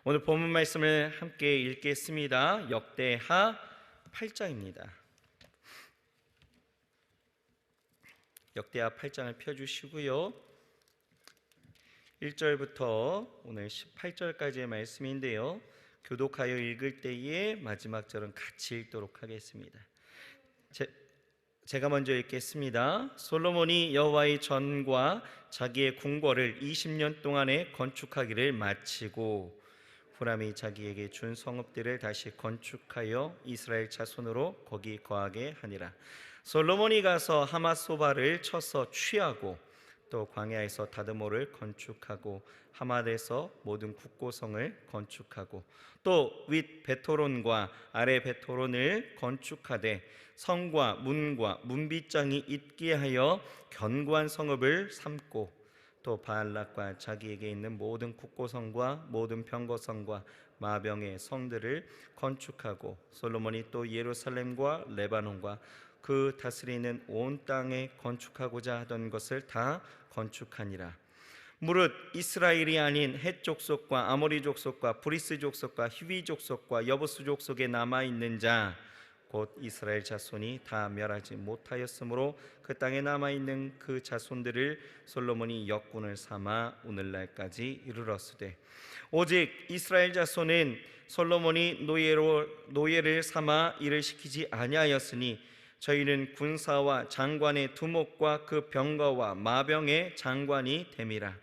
오늘 본문 말씀을 함께 읽겠습니다. 역대하 8장입니다. 역대하 8장을 펴주시고요. 1절부터 오늘 18절까지의 말씀인데요. 교독하여 읽을 때에 마지막 절은 같이 읽도록 하겠습니다. 제가 먼저 읽겠습니다. 솔로몬이 여호와의 전과 자기의 궁궐을 20년 동안에 건축하기를 마치고 후람이 자기에게 준 성읍들을 다시 건축하여 이스라엘 자손으로 거기 거하게 하니라. 솔로몬이 가서 하맛소바를 쳐서 취하고 또 광야에서 다드모를 건축하고 하맛에서 모든 국고성을 건축하고 또 윗 베토론과 아래 베토론을 건축하되 성과 문과 문빗장이 있게 하여 견고한 성읍을 삼고 또 바알락과 자기에게 있는 모든 국고성과 모든 병거성과 마병의 성들을 건축하고 솔로몬이 또 예루살렘과 레바논과 그 다스리는 온 땅에 건축하고자 하던 것을 다 건축하니라. 무릇 이스라엘이 아닌 헷 족속과 아모리 족속과 브리스 족속과 히위 족속과 여부스 족속에 남아있는 자 곧 이스라엘 자손이 다 멸하지 못하였으므로 그 땅에 남아있는 그 자손들을 솔로몬이 역군을 삼아 오늘날까지 이르렀으되 오직 이스라엘 자손은 솔로몬이 노예를 삼아 일을 시키지 아니하였으니 저희는 군사와 장관의 두목과 그 병거와 마병의 장관이 됨이라.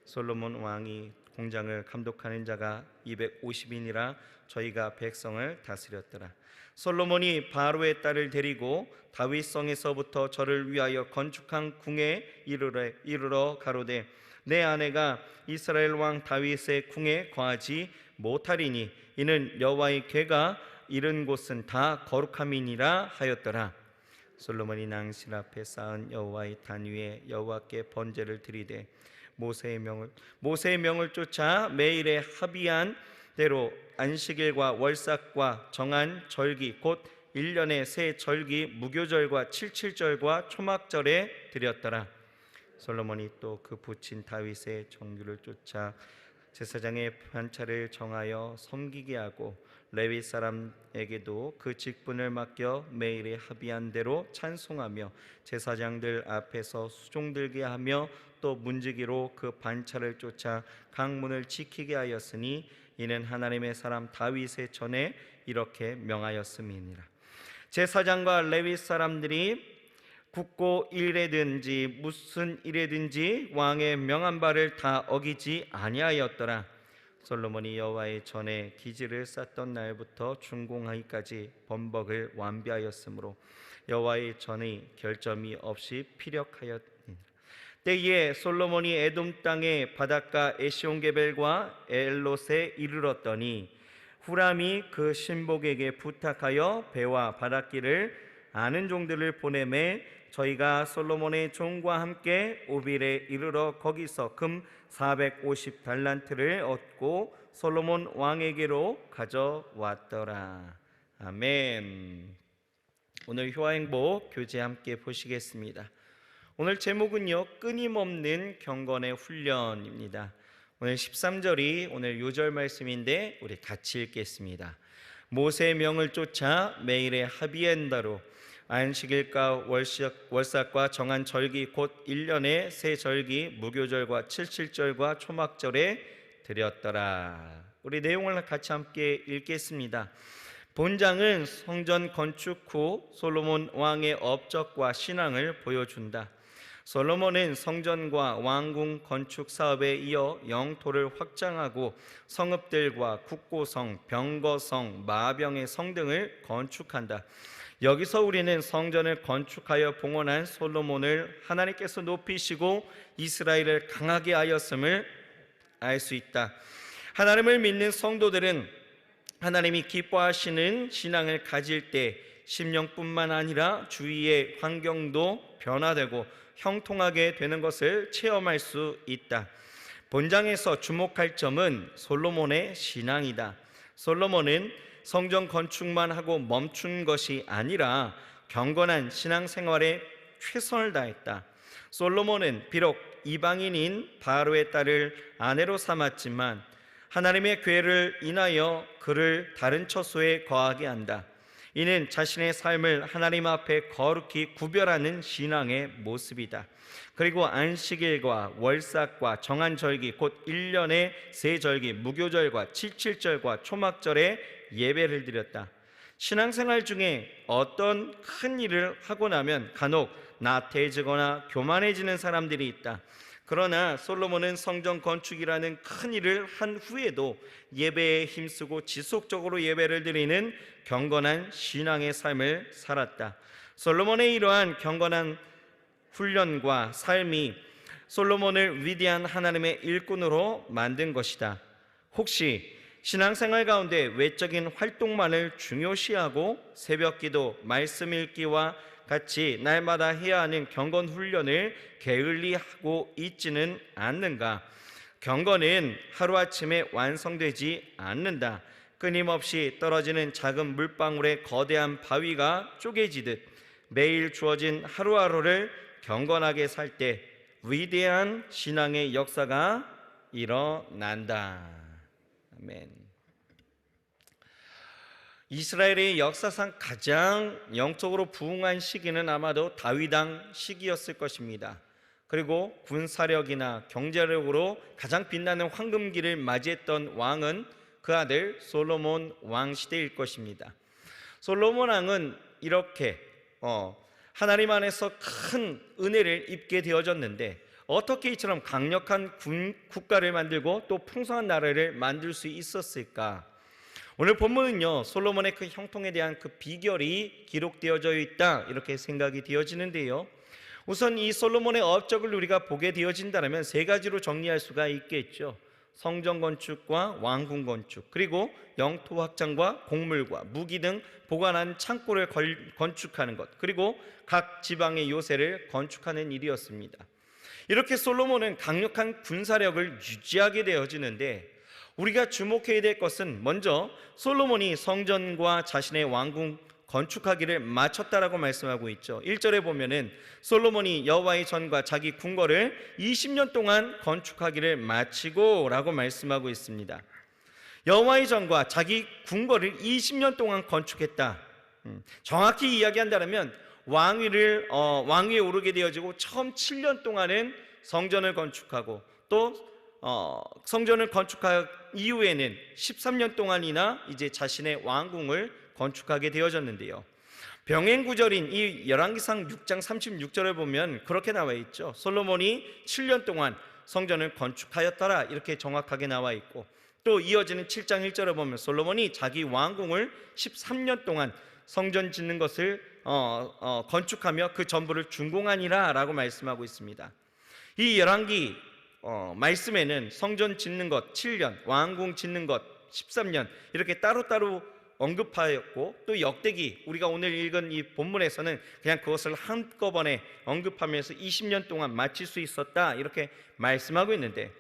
솔로몬 왕이 공장을 감독하는 자가 250인이라 저희가 백성을 다스렸더라. 솔로몬이 바로의 딸을 데리고 다윗성에서부터 저를 위하여 건축한 궁에 이르러 가로되 내 아내가 이스라엘 왕 다윗의 궁에 거하지 못하리니 이는 여호와의 궤가 이른 곳은 다 거룩함이니라 하였더라. 솔로몬이 낭실 앞에 쌓은 여호와의 단 위에 여호와께 번제를 드리되 모세의 명을 쫓아 매일에 합의한 대로 안식일과 월삭과 정한 절기 곧 1년의 새 절기 무교절과 칠칠절과 초막절에 드렸더라. 솔로몬이 또 그 부친 다윗의 정규를 쫓아 제사장의 반차를 정하여 섬기게 하고 레위 사람에게도 그 직분을 맡겨 매일에 합의한 대로 찬송하며 제사장들 앞에서 수종들게 하며 또 문지기로 그 반차를 쫓아 강문을 지키게 하였으니 이는 하나님의 사람 다윗의 전에 이렇게 명하였음이니라. 제사장과 레위 사람들이 국고 일에든지 무슨 일에든지 왕의 명한 바를 다 어기지 아니하였더라. 솔로몬이 여호와의 전에 기지를 쌓던 날부터 준공하기까지 범벅을 완비하였으므로 여호와의 전이 결점이 없이 피력하였더라. 때에 솔로몬이 에돔 땅의 바닷가 에시온게벨과 엘롯에 이르렀더니 후람이 그 신복에게 부탁하여 배와 바닷길을 아는 종들을 보내매 저희가 솔로몬의 종과 함께 오빌에 이르러 거기서 금 450달란트를 얻고 솔로몬 왕에게로 가져왔더라. 아멘. 오늘 효화행복 교제 함께 보시겠습니다. 오늘 제목은요, 끊임없는 경건의 훈련입니다. 오늘 13절이 오늘 요절 말씀인데 우리 같이 읽겠습니다. 모세의 명을 쫓아 매일의 합의한 대로 안식일과 월삭과 정한 절기 곧 1년의 새 절기 무교절과 칠칠절과 초막절에 드렸더라. 우리 내용을 같이 함께 읽겠습니다. 본장은 성전 건축 후 솔로몬 왕의 업적과 신앙을 보여준다. 솔로몬은 성전과 왕궁 건축 사업에 이어 영토를 확장하고 성읍들과 국고성, 병거성, 마병의 성 등을 건축한다. 여기서 우리는 성전을 건축하여 봉헌한 솔로몬을 하나님께서 높이시고 이스라엘을 강하게 하였음을 알 수 있다. 하나님을 믿는 성도들은 하나님이 기뻐하시는 신앙을 가질 때 심령뿐만 아니라 주위의 환경도 변화되고 형통하게 되는 것을 체험할 수 있다. 본장에서 주목할 점은 솔로몬의 신앙이다. 솔로몬은 성전 건축만 하고 멈춘 것이 아니라 경건한 신앙생활에 최선을 다했다. 솔로몬은 비록 이방인인 바로의 딸을 아내로 삼았지만 하나님의 괴를 인하여 그를 다른 처소에 거하게 한다. 이는 자신의 삶을 하나님 앞에 거룩히 구별하는 신앙의 모습이다. 그리고 안식일과 월삭과 정한 절기 곧 1년의 세 절기 무교절과 칠칠절과 초막절에 예배를 드렸다. 신앙생활 중에 어떤 큰 일을 하고 나면 간혹 나태해지거나 교만해지는 사람들이 있다. 그러나 솔로몬은 성전 건축이라는 큰 일을 한 후에도 예배에 힘쓰고 지속적으로 예배를 드리는 경건한 신앙의 삶을 살았다. 솔로몬의 이러한 경건한 훈련과 삶이 솔로몬을 위대한 하나님의 일꾼으로 만든 것이다. 혹시 신앙생활 가운데 외적인 활동만을 중요시하고 새벽기도, 말씀 읽기와 같이 날마다 해야 하는 경건 훈련을 게을리하고 있지는 않는가? 경건은 하루아침에 완성되지 않는다. 끊임없이 떨어지는 작은 물방울에 거대한 바위가 쪼개지듯 매일 주어진 하루하루를 경건하게 살 때 위대한 신앙의 역사가 일어난다. 아멘. 이스라엘의 역사상 가장 영적으로 부흥한 시기는 아마도 다윗왕 시기였을 것입니다. 그리고 군사력이나 경제력으로 가장 빛나는 황금기를 맞이했던 왕은 그 아들 솔로몬 왕 시대일 것입니다. 솔로몬 왕은 이렇게 하나님 안에서 큰 은혜를 입게 되어졌는데 어떻게 이처럼 강력한 국가를 만들고 또 풍성한 나라를 만들 수 있었을까? 오늘 본문은요, 솔로몬의 그 형통에 대한 그 비결이 기록되어져 있다 이렇게 생각이 되어지는데요. 우선 이 솔로몬의 업적을 우리가 보게 되어진다면 세 가지로 정리할 수가 있겠죠. 성전 건축과 왕궁 건축, 그리고 영토 확장과 곡물과 무기 등 보관한 창고를 건축하는 것, 그리고 각 지방의 요새를 건축하는 일이었습니다. 이렇게 솔로몬은 강력한 군사력을 유지하게 되어지는데 우리가 주목해야 될 것은 먼저 솔로몬이 성전과 자신의 왕궁 건축하기를 마쳤다라고 말씀하고 있죠. 1절에 보면은 솔로몬이 여호와의 전과 자기 궁궐을 20년 동안 건축하기를 마치고 라고 말씀하고 있습니다. 여호와의 전과 자기 궁궐을 20년 동안 건축했다. 정확히 이야기한다면 왕위에 오르게 되어지고 처음 7년 동안은 성전을 건축하고 또 성전을 건축한 이후에는 13년 동안이나 이제 자신의 왕궁을 건축하게 되어졌는데요. 병행구절인 이 열왕기상 6장 36절에 보면 그렇게 나와 있죠. 솔로몬이 7년 동안 성전을 건축하였더라 이렇게 정확하게 나와 있고, 또 이어지는 7장 1절에 보면 솔로몬이 자기 왕궁을 13년 동안 성전 짓는 것을 건축하며 그 전부를 준공하니라 라고 말씀하고 있습니다. 이 열왕기 말씀에는 성전 짓는 것 7년, 왕궁 짓는 것 13년 이렇게 따로따로 언급하였고, 또 역대기 우리가 오늘 읽은 이 본문에서는 그냥 그것을 한꺼번에 언급하면서 20년 동안 마칠 수 있었다 이렇게 말씀하고 있는데,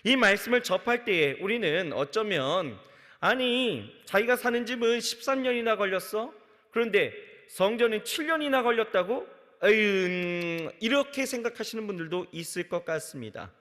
이 말씀을 접할 때에 우리는 어쩌면 아니 자기가 사는 집은 13년이나 걸렸어? 그런데 성전은 7년이나 걸렸다고? 이렇게 생각하시는 분들도 있을 것 같습니다.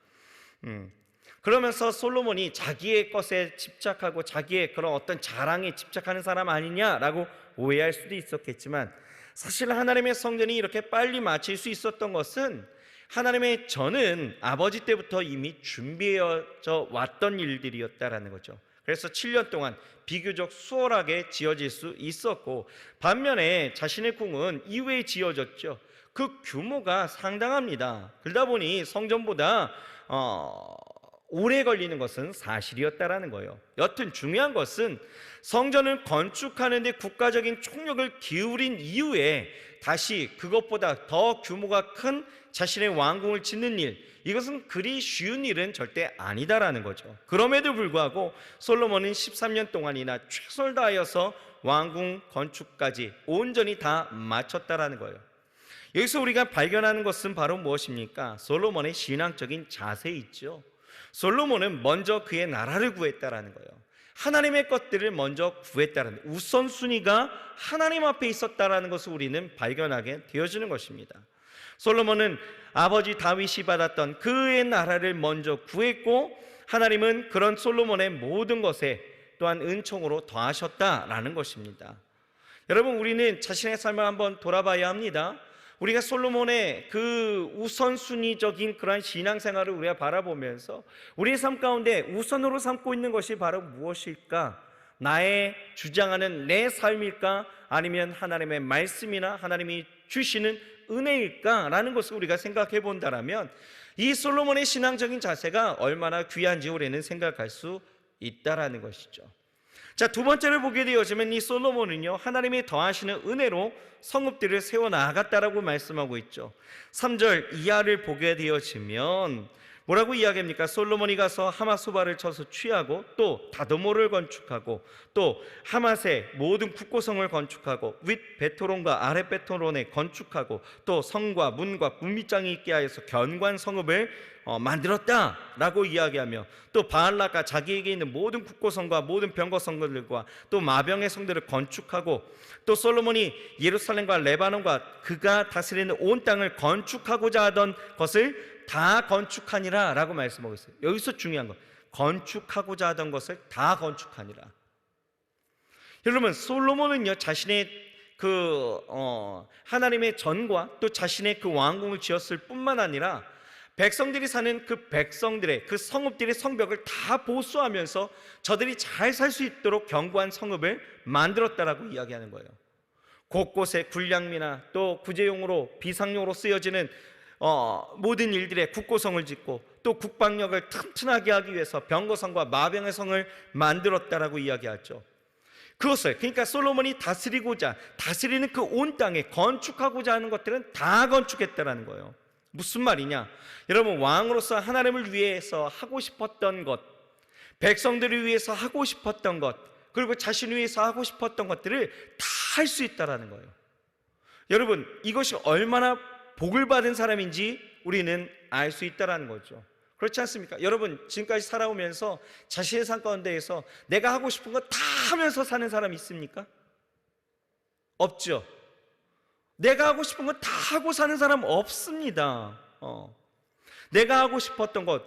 그러면서 솔로몬이 자기의 것에 집착하고 자기의 그런 어떤 자랑에 집착하는 사람 아니냐라고 오해할 수도 있었겠지만, 사실 하나님의 성전이 이렇게 빨리 마칠 수 있었던 것은 하나님의 전은 아버지 때부터 이미 준비해져 왔던 일들이었다라는 거죠. 그래서 7년 동안 비교적 수월하게 지어질 수 있었고, 반면에 자신의 궁은 이후에 지어졌죠. 그 규모가 상당합니다. 그러다 보니 성전보다 오래 걸리는 것은 사실이었다라는 거예요. 여튼 중요한 것은 성전을 건축하는 데 국가적인 총력을 기울인 이후에 다시 그것보다 더 규모가 큰 자신의 왕궁을 짓는 일, 이것은 그리 쉬운 일은 절대 아니다라는 거죠. 그럼에도 불구하고 솔로몬은 13년 동안이나 최선을 다하여서 왕궁 건축까지 온전히 다 마쳤다라는 거예요. 여기서 우리가 발견하는 것은 바로 무엇입니까? 솔로몬의 신앙적인 자세 있죠. 솔로몬은 먼저 그의 나라를 구했다라는 거예요. 하나님의 것들을 먼저 구했다라는, 우선순위가 하나님 앞에 있었다라는 것을 우리는 발견하게 되어지는 것입니다. 솔로몬은 아버지 다윗이 받았던 그의 나라를 먼저 구했고, 하나님은 그런 솔로몬의 모든 것에 또한 은총으로 더하셨다라는 것입니다. 여러분, 우리는 자신의 삶을 한번 돌아봐야 합니다. 우리가 솔로몬의 그 우선순위적인 그러한 신앙생활을 우리가 바라보면서 우리의 삶 가운데 우선으로 삼고 있는 것이 바로 무엇일까? 나의 주장하는 내 삶일까? 아니면 하나님의 말씀이나 하나님이 주시는 은혜일까? 라는 것을 우리가 생각해 본다면 이 솔로몬의 신앙적인 자세가 얼마나 귀한지 우리는 생각할 수 있다라는 것이죠. 자, 두 번째를 보게 되어지면 이 솔로몬은요, 하나님이 더하시는 은혜로 성읍들을 세워나갔다라고 말씀하고 있죠. 3절 이하를 보게 되어지면 뭐라고 이야기합니까? 솔로몬이 가서 하마소바를 쳐서 취하고 또 다도모를 건축하고 또 하맛의 모든 국고성을 건축하고 윗 베토론과 아랫 베토론에 건축하고 또 성과 문과 문밑장이 있게 하여서 견관 성읍을 만들었다라고 이야기하며 또 바알라가 자기에게 있는 모든 국고성과 모든 병거 성들과 또 마병의 성들을 건축하고 또 솔로몬이 예루살렘과 레바논과 그가 다스리는 온 땅을 건축하고자 하던 것을 다 건축하니라 라고 말씀하고 있어요. 여기서 중요한 것, 건축하고자 하던 것을 다 건축하니라. 여러분, 솔로몬은요 자신의 하나님의 전과 또 자신의 그 왕궁을 지었을 뿐만 아니라 백성들이 사는 그 백성들의 그 성읍들의 성벽을 다 보수하면서 저들이 잘 살 수 있도록 견고한 성읍을 만들었다라고 이야기하는 거예요. 곳곳에 군량미나 또 구제용으로 비상용으로 쓰여지는 모든 일들의 국고성을 짓고 또 국방력을 튼튼하게 하기 위해서 병거성과 마병의 성을 만들었다라고 이야기하죠. 그것을 그러니까 솔로몬이 다스리는 그 온 땅에 건축하고자 하는 것들은 다 건축했다라는 거예요. 무슨 말이냐? 여러분, 왕으로서 하나님을 위해서 하고 싶었던 것, 백성들을 위해서 하고 싶었던 것, 그리고 자신을 위해서 하고 싶었던 것들을 다 할 수 있다라는 거예요. 여러분, 이것이 얼마나 복을 받은 사람인지 우리는 알 수 있다라는 거죠. 그렇지 않습니까? 여러분, 지금까지 살아오면서 자신의 삶 가운데에서 내가 하고 싶은 거 다 하면서 사는 사람 있습니까? 없죠. 내가 하고 싶은 거 다 하고 사는 사람 없습니다. 내가 하고 싶었던 것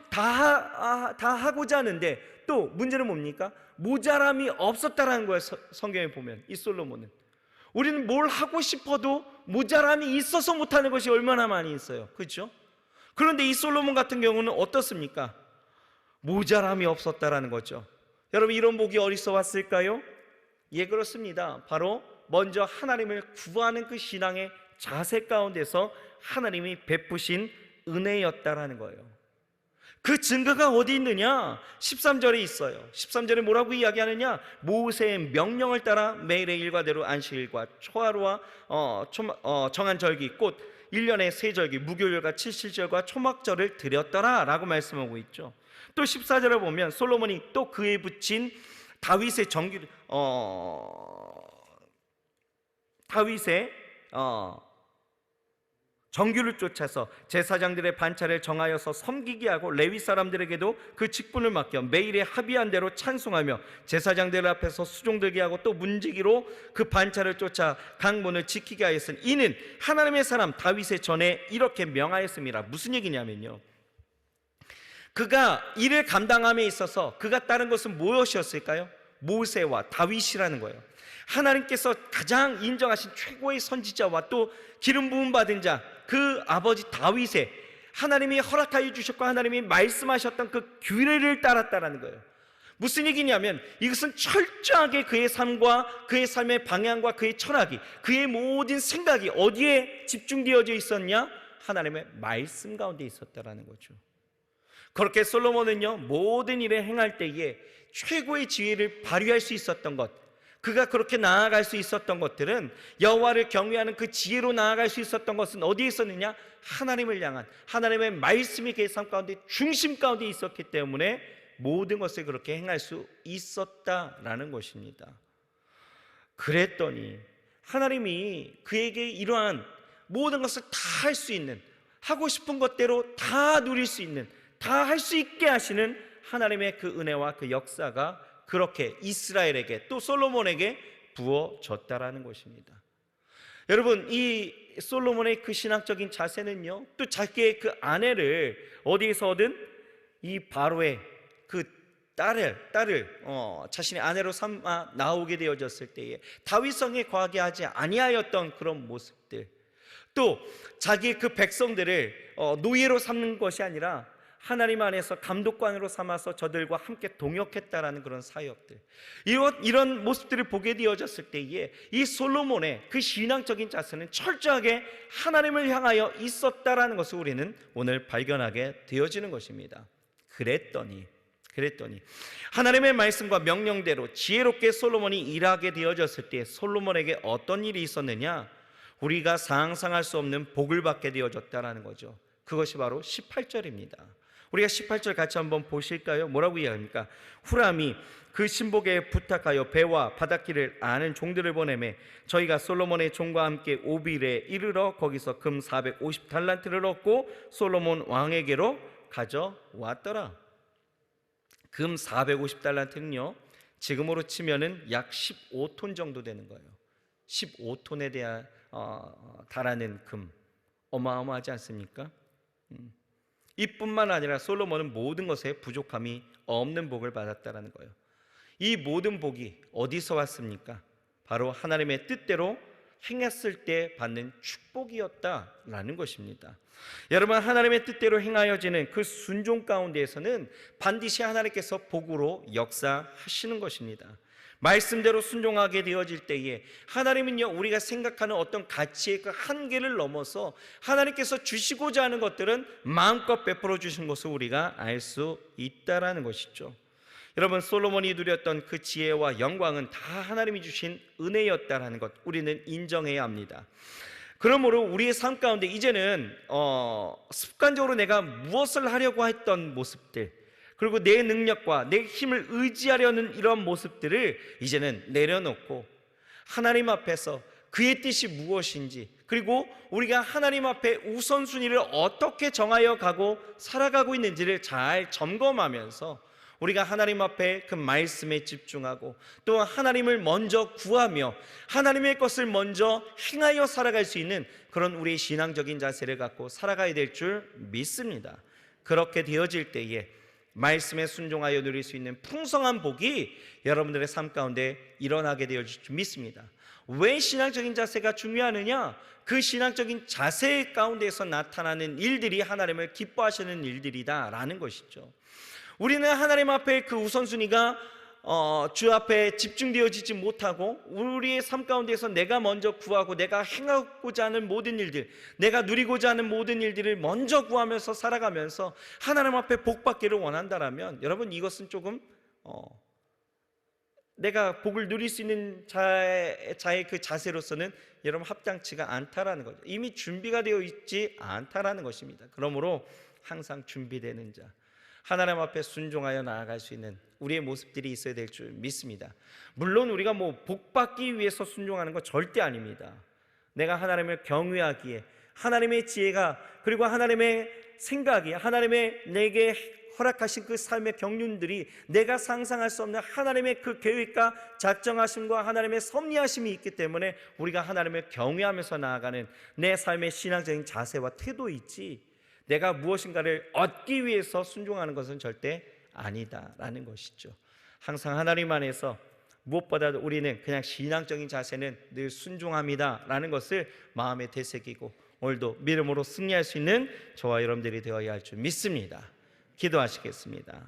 다 하고자 하는데 또 문제는 뭡니까? 모자람이 없었다라는 거예요. 성경에 보면 이 솔로몬은 우리는 뭘 하고 싶어도 모자람이 있어서 못하는 것이 얼마나 많이 있어요. 그렇죠? 그런데 이 솔로몬 같은 경우는 어떻습니까? 모자람이 없었다라는 거죠. 여러분, 이런 복이 어디서 왔을까요? 예, 그렇습니다. 바로 먼저 하나님을 구하는 그 신앙의 자세 가운데서 하나님이 베푸신 은혜였다라는 거예요. 그 증거가 어디 있느냐? 13절에 있어요. 13절에 뭐라고 이야기하느냐? 모세의 명령을 따라 매일의 일과대로 안식일과 초하루와 정한 절기 곧 1년의 세 절기 무교일과 칠칠절과 초막절을 드렸더라 라고 말씀하고 있죠. 또 14절에 보면 솔로몬이 또 그에 붙인 다윗의 정규를 쫓아서 제사장들의 반차를 정하여서 섬기게 하고 레위 사람들에게도 그 직분을 맡겨 매일에 합의한 대로 찬송하며 제사장들 앞에서 수종들게 하고 또 문지기로 그 반차를 쫓아 강문을 지키게 하였으니 이는 하나님의 사람 다윗의 전에 이렇게 명하였습니다. 무슨 얘기냐면요, 그가 이를 감당함에 있어서 그가 따른 것은 무엇이었을까요? 모세와 다윗이라는 거예요. 하나님께서 가장 인정하신 최고의 선지자와 또 기름 부음 받은 자, 그 아버지 다윗의 하나님이 허락하여 주셨고 하나님이 말씀하셨던 그 규례를 따랐다라는 거예요. 무슨 얘기냐면 이것은 철저하게 그의 삶과 그의 삶의 방향과 그의 철학이, 그의 모든 생각이 어디에 집중되어져 있었냐? 하나님의 말씀 가운데 있었다라는 거죠. 그렇게 솔로몬은요, 모든 일에 행할 때에 최고의 지혜를 발휘할 수 있었던 것, 그가 그렇게 나아갈 수 있었던 것들은, 여호와를 경외하는 그 지혜로 나아갈 수 있었던 것은 어디에 있었느냐? 하나님을 향한 하나님의 말씀이 그의 삶 가운데 중심 가운데 있었기 때문에 모든 것을 그렇게 행할 수 있었다라는 것입니다. 그랬더니 하나님이 그에게 이러한 모든 것을 다 할 수 있는, 하고 싶은 것대로 다 누릴 수 있는, 다 할 수 있게 하시는 하나님의 그 은혜와 그 역사가 그렇게 이스라엘에게 또 솔로몬에게 부어졌다라는 것입니다. 여러분, 이 솔로몬의 그 신앙적인 자세는요, 또 자기의 그 아내를 어디에서든 이 바로의 그 딸을 자신의 아내로 삼아 나오게 되어졌을 때에 다윗성에 거하게 하지 아니하였던 그런 모습들, 또 자기의 그 백성들을 노예로 삼는 것이 아니라 하나님 안에서 감독관으로 삼아서 저들과 함께 동역했다라는 그런 사역들, 이런 모습들을 보게 되어졌을 때에 이 솔로몬의 그 신앙적인 자세는 철저하게 하나님을 향하여 있었다라는 것을 우리는 오늘 발견하게 되어지는 것입니다. 그랬더니 하나님의 말씀과 명령대로 지혜롭게 솔로몬이 일하게 되어졌을 때 솔로몬에게 어떤 일이 있었느냐? 우리가 상상할 수 없는 복을 받게 되어졌다라는 거죠. 그것이 바로 18절입니다. 우리가 18절 같이 한번 보실까요? 뭐라고 이야기합니까? 후람이 그 신복에 부탁하여 배와 바닷길을 아는 종들을 보내매 저희가 솔로몬의 종과 함께 오빌에 이르러 거기서 금 450달란트를 얻고 솔로몬 왕에게로 가져왔더라. 금 450달란트는요 지금으로 치면은 약 15톤 정도 되는 거예요. 15톤에 대한 달하는 금, 어마어마하지 않습니까? 이뿐만 아니라 솔로몬은 모든 것에 부족함이 없는 복을 받았다라는 거예요. 이 모든 복이 어디서 왔습니까? 바로 하나님의 뜻대로 행했을 때 받는 축복이었다라는 것입니다. 여러분, 하나님의 뜻대로 행하여지는 그 순종 가운데에서는 반드시 하나님께서 복으로 역사하시는 것입니다. 말씀대로 순종하게 되어질 때에 하나님은요 우리가 생각하는 어떤 가치의 그 한계를 넘어서 하나님께서 주시고자 하는 것들은 마음껏 베풀어 주신 것을 우리가 알 수 있다라는 것이죠. 여러분, 솔로몬이 누렸던 그 지혜와 영광은 다 하나님이 주신 은혜였다라는 것 우리는 인정해야 합니다. 그러므로 우리의 삶 가운데 이제는 습관적으로 내가 무엇을 하려고 했던 모습들, 그리고 내 능력과 내 힘을 의지하려는 이런 모습들을 이제는 내려놓고 하나님 앞에서 그의 뜻이 무엇인지, 그리고 우리가 하나님 앞에 우선순위를 어떻게 정하여 가고 살아가고 있는지를 잘 점검하면서 우리가 하나님 앞에 그 말씀에 집중하고 또 하나님을 먼저 구하며 하나님의 것을 먼저 행하여 살아갈 수 있는 그런 우리의 신앙적인 자세를 갖고 살아가야 될 줄 믿습니다. 그렇게 되어질 때에 말씀에 순종하여 누릴 수 있는 풍성한 복이 여러분들의 삶 가운데 일어나게 되어질 줄 믿습니다. 왜 신앙적인 자세가 중요하느냐? 그 신앙적인 자세 가운데서 나타나는 일들이 하나님을 기뻐하시는 일들이다라는 것이죠. 우리는 하나님 앞에 그 우선순위가 주 앞에 집중되어지지 못하고 우리의 삶 가운데서 내가 먼저 구하고 내가 행하고자 하는 모든 일들, 내가 누리고자 하는 모든 일들을 먼저 구하면서 살아가면서 하나님 앞에 복받기를 원한다라면 여러분, 이것은 조금 내가 복을 누릴 수 있는 자의 그 자세로서는 여러분 합당치가 않다라는 거죠. 이미 준비가 되어 있지 않다라는 것입니다. 그러므로 항상 준비되는 자, 하나님 앞에 순종하여 나아갈 수 있는 우리의 모습들이 있어야 될 줄 믿습니다. 물론 우리가 복받기 위해서 순종하는 건 절대 아닙니다. 내가 하나님을 경외하기에 하나님의 지혜가, 그리고 하나님의 생각이, 하나님의 내게 허락하신 그 삶의 경륜들이 내가 상상할 수 없는 하나님의 그 계획과 작정하심과 하나님의 섭리하심이 있기 때문에 우리가 하나님을 경외하면서 나아가는 내 삶의 신앙적인 자세와 태도이지, 내가 무엇인가를 얻기 위해서 순종하는 것은 절대 아니다라는 것이죠. 항상 하나님 안에서 무엇보다도 우리는 그냥 신앙적인 자세는 늘 순종합니다라는 것을 마음에 되새기고 오늘도 믿음으로 승리할 수 있는 저와 여러분들이 되어야 할 줄 믿습니다. 기도하시겠습니다.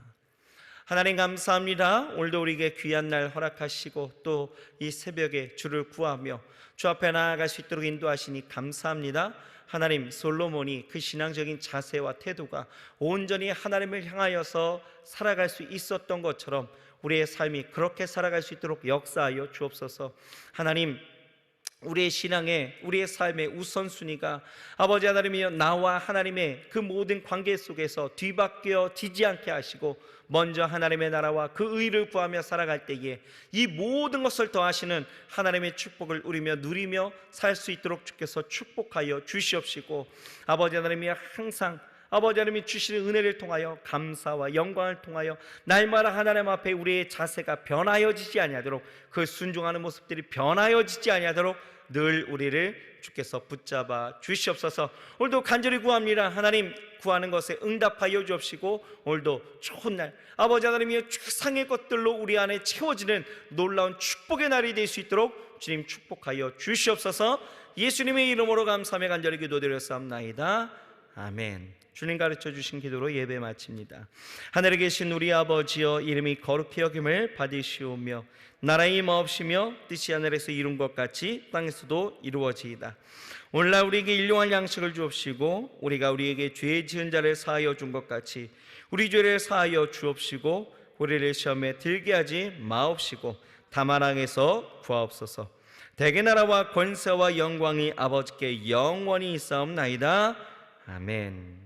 하나님 감사합니다. 오늘도 우리에게 귀한 날 허락하시고 또 이 새벽에 주를 구하며 주 앞에 나아갈 수 있도록 인도하시니 감사합니다. 하나님, 솔로몬이 그 신앙적인 자세와 태도가 온전히 하나님을 향하여서 살아갈 수 있었던 것처럼 우리의 삶이 그렇게 살아갈 수 있도록 역사하여 주옵소서. 하나님, 우리의 신앙의, 우리의 삶의 우선순위가 아버지 하나님이여 나와 하나님의 그 모든 관계 속에서 뒤바뀌어지지 않게 하시고 먼저 하나님의 나라와 그 의를 구하며 살아갈 때에 이 모든 것을 더하시는 하나님의 축복을 누리며 살 수 있도록 주께서 축복하여 주시옵시고, 아버지 하나님이 항상 아버지 하나님이 주시는 은혜를 통하여 감사와 영광을 통하여 날마다 하나님 앞에 우리의 자세가 변하여지지 아니하도록, 그 순종하는 모습들이 변하여지지 아니하도록 늘 우리를 주께서 붙잡아 주시옵소서. 오늘도 간절히 구합니다. 하나님, 구하는 것에 응답하여 주옵시고 오늘도 좋은 날, 아버지 하나님이여, 최상의 것들로 우리 안에 채워지는 놀라운 축복의 날이 될 수 있도록 주님 축복하여 주시옵소서. 예수님의 이름으로 감사하며 간절히 기도드렸사옵나이다. 아멘. 주님 가르쳐 주신 기도로 예배 마칩니다. 하늘에 계신 우리 아버지여, 이름이 거룩히 여김을 받으시오며 나라의 임하옵시며 뜻이 하늘에서 이룬 것 같이 땅에서도 이루어지이다. 오늘날 우리에게 일용할 양식을 주옵시고 우리가 우리에게 죄 지은 자를 사하여 준 것 같이 우리 죄를 사하여 주옵시고 우리를 시험에 들게 하지 마옵시고 다만 악에서 구하옵소서. 대개 나라와 권세와 영광이 아버지께 영원히 있사옵나이다. 아멘.